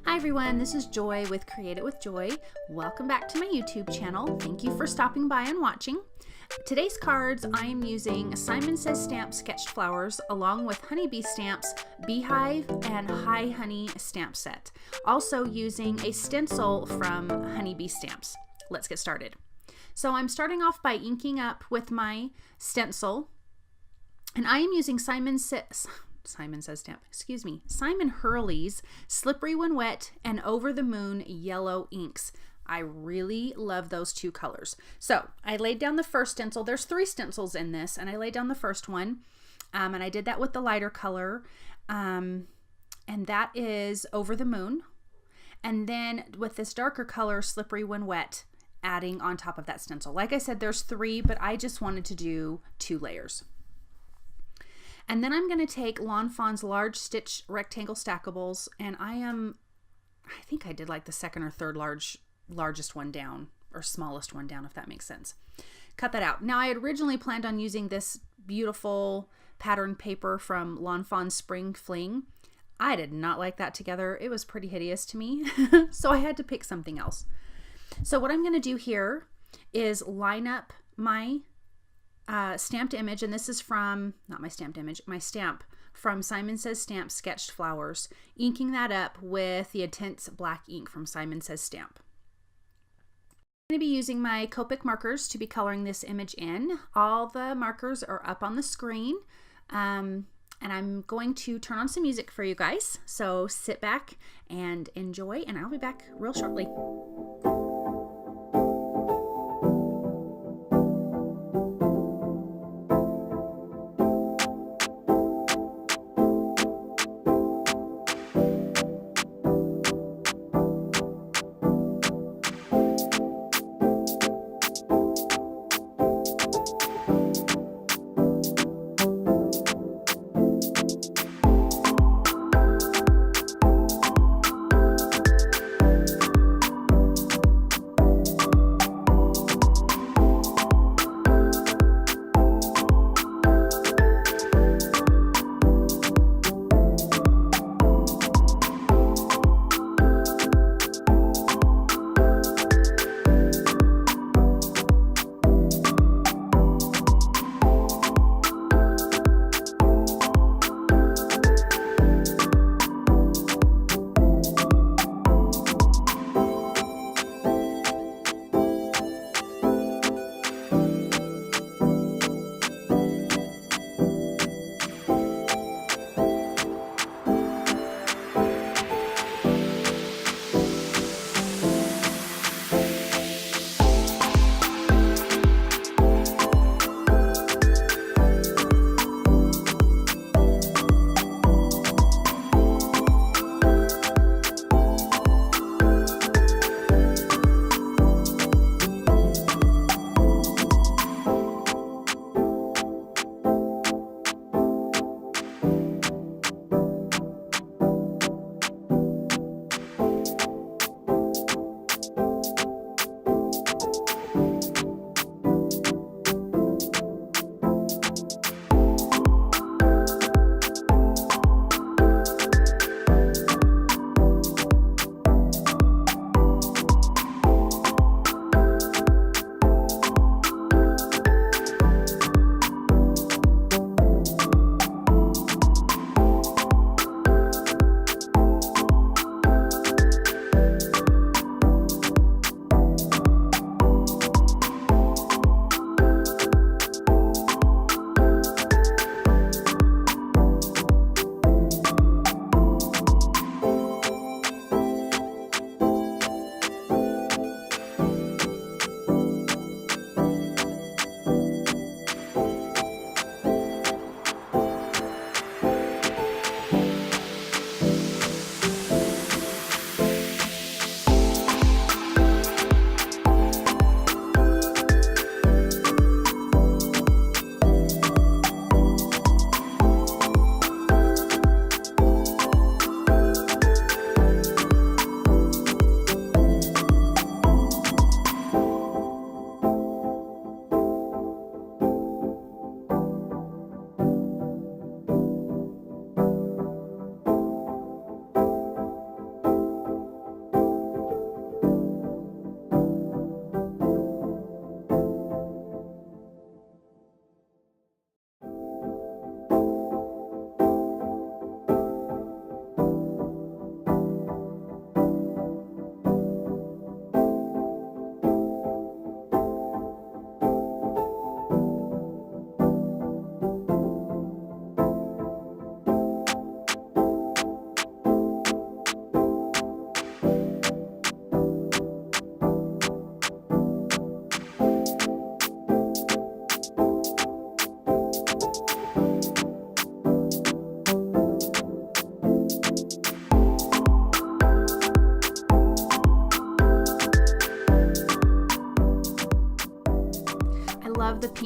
Hi everyone, this is Joy with Create It with Joy. Welcome back to my YouTube channel. Thank you for stopping by and watching. Today's cards, I am using Simon Says Stamp Sketched Flowers along with Honeybee Stamps, Beehive, and Hi Honey stamp set. Also using a stencil from Honeybee Stamps. Let's get started. So I'm starting off by inking up with my stencil, and I am using Simon Hurley's Slippery When Wet and Over the Moon yellow inks. I really love those two colors. So I laid down the first stencil. There's 3 stencils in this, and I laid down the first one, and I did that with the lighter color, and that is Over the Moon. And then with this darker color, Slippery When Wet, adding on top of that stencil. Like I said, there's 3, but I just wanted to do 2 layers. And then I'm going to take Lawn Fawn's large stitch rectangle stackables, and I think I did like the second or third largest one down, or smallest one down, if that makes sense. Cut that out. Now I had originally planned on using this beautiful patterned paper from Lawn Fawn Spring Fling. I did not like that together. It was pretty hideous to me, so I had to pick something else. So what I'm going to do here is line up my stamped image, and this is from, not my stamped image, my stamp from Simon Says Stamp Sketched Flowers, inking that up with the Intense black ink from Simon Says Stamp. I'm going to be using my Copic markers to be coloring this image in. All the markers are up on the screen, and I'm going to turn on some music for you guys, so sit back and enjoy, and I'll be back real shortly.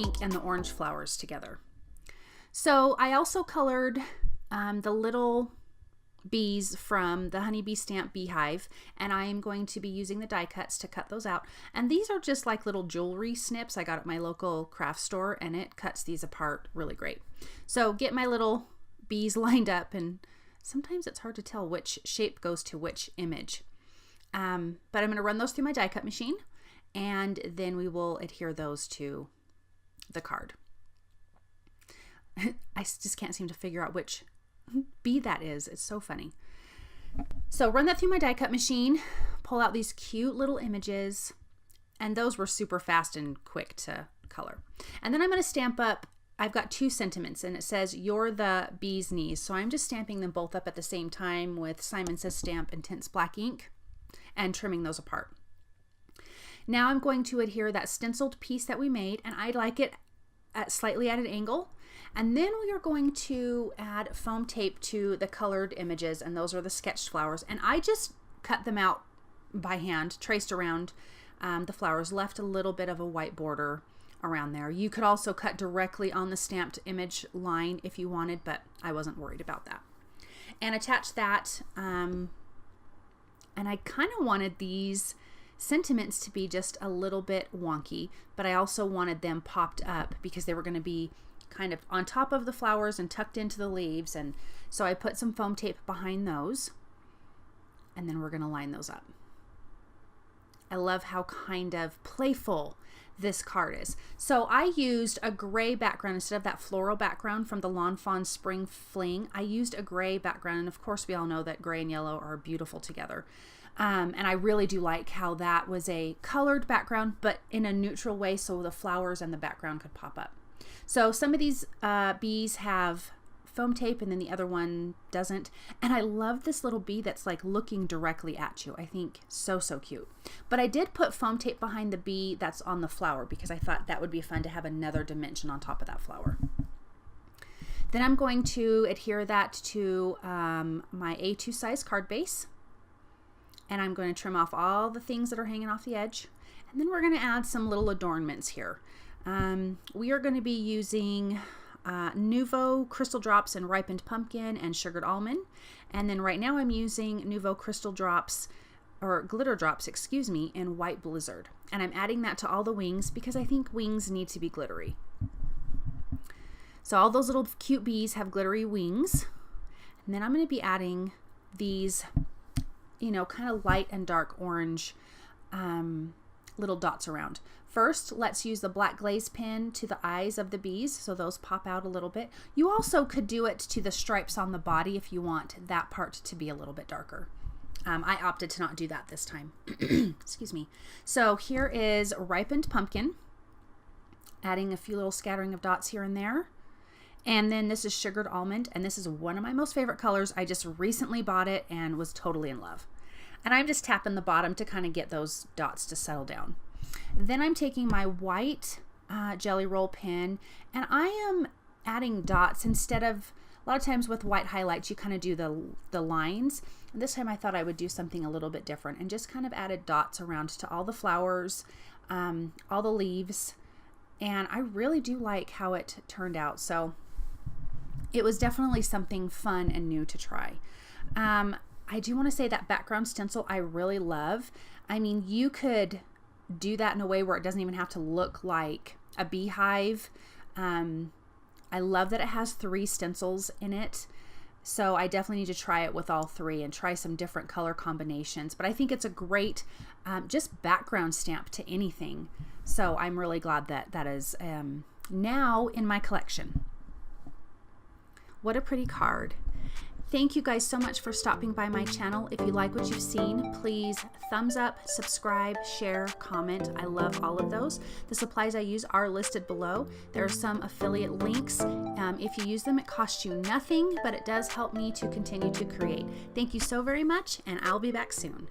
pink and the orange flowers together. So I also colored the little bees from the honeybee stamp Beehive, and I am going to be using the die cuts to cut those out. And these are just like little jewelry snips I got at my local craft store, and it cuts these apart really great. So get my little bees lined up, and sometimes it's hard to tell which shape goes to which image. But I'm going to run those through my die cut machine, and then we will adhere those to the card. I just can't seem to figure out which bee that is. It's so funny. So run that through my die cut machine, pull out these cute little images, and those were super fast and quick to color. And then I'm going to stamp up, I've got 2 sentiments, and it says, "You're the bee's knees." So I'm just stamping them both up at the same time with Simon Says Stamp Intense black ink and trimming those apart. Now I'm going to adhere that stenciled piece that we made, and I like it slightly at an angle. And then we are going to add foam tape to the colored images, and those are the sketched flowers. And I just cut them out by hand, traced around the flowers, left a little bit of a white border around there. You could also cut directly on the stamped image line if you wanted, but I wasn't worried about that. And attach that, and I kind of wanted these sentiments to be just a little bit wonky, but I also wanted them popped up because they were going to be kind of on top of the flowers and tucked into the leaves. And so I put some foam tape behind those, and then we're going to line those up. I love how kind of playful this card is. So I used a gray background instead of that floral background from the Fawn Spring Fling. I used a gray background, and of course we all know that gray and yellow are beautiful together. And I really do like how that was a colored background, but in a neutral way, so the flowers and the background could pop up. So some of these bees have foam tape, and then the other one doesn't. And I love this little bee that's like looking directly at you. I think so cute. But I did put foam tape behind the bee that's on the flower because I thought that would be fun to have another dimension on top of that flower. Then I'm going to adhere that to my A2 size card base. And I'm going to trim off all the things that are hanging off the edge. And then we're going to add some little adornments here. We are going to be using Nuvo Crystal Drops and Ripened Pumpkin and Sugared Almond. And then right now I'm using Nuvo Crystal Drops, or Glitter Drops, excuse me, in White Blizzard. And I'm adding that to all the wings because I think wings need to be glittery. So all those little cute bees have glittery wings. And then I'm going to be adding these, you know, kind of light and dark orange little dots around. First, let's use the black glaze pen to the eyes of the bees, so those pop out a little bit. You also could do it to the stripes on the body if you want that part to be a little bit darker. I opted to not do that this time. Excuse me. So here is Ripened Pumpkin, adding a few little scattering of dots here and there. And then this is Sugared Almond, and this is one of my most favorite colors. I just recently bought it and was totally in love. And I'm just tapping the bottom to kind of get those dots to settle down. Then I'm taking my white jelly roll pen, and I am adding dots instead of, a lot of times with white highlights you kind of do the lines. And this time I thought I would do something a little bit different and just kind of added dots around to all the flowers, all the leaves, and I really do like how it turned out. So it was definitely something fun and new to try. I do want to say that background stencil I really love. I mean, you could do that in a way where it doesn't even have to look like a beehive. I love that it has 3 stencils in it. So I definitely need to try it with all 3 and try some different color combinations. But I think it's a great just background stamp to anything. So I'm really glad that that is now in my collection. What a pretty card. Thank you guys so much for stopping by my channel. If you like what you've seen, please thumbs up, subscribe, share, comment. I love all of those. The supplies I use are listed below. There are some affiliate links. If you use them, it costs you nothing, but it does help me to continue to create. Thank you so very much, and I'll be back soon.